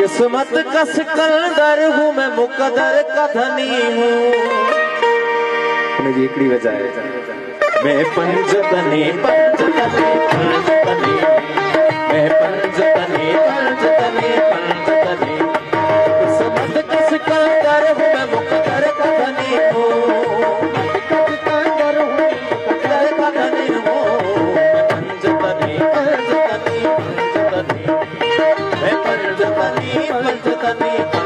किस्मत का सिकंदर हूँ मैं, मुकद्दर का धनी हूँ। एकड़ी वजह है मैं पंचतनी पंचतनी पंचतनी, मैं पंचतनी पंचतनी पंचतनी। किस्मत का सिकंदर हूँ मैं, मुकद्दर का धनी हूँ। सिकंदर हूँ, मुकद्दर का धनी हूँ। मैं पंचतनी पंचतनी पंचतनी, मैं पंचतनी पंचतनी।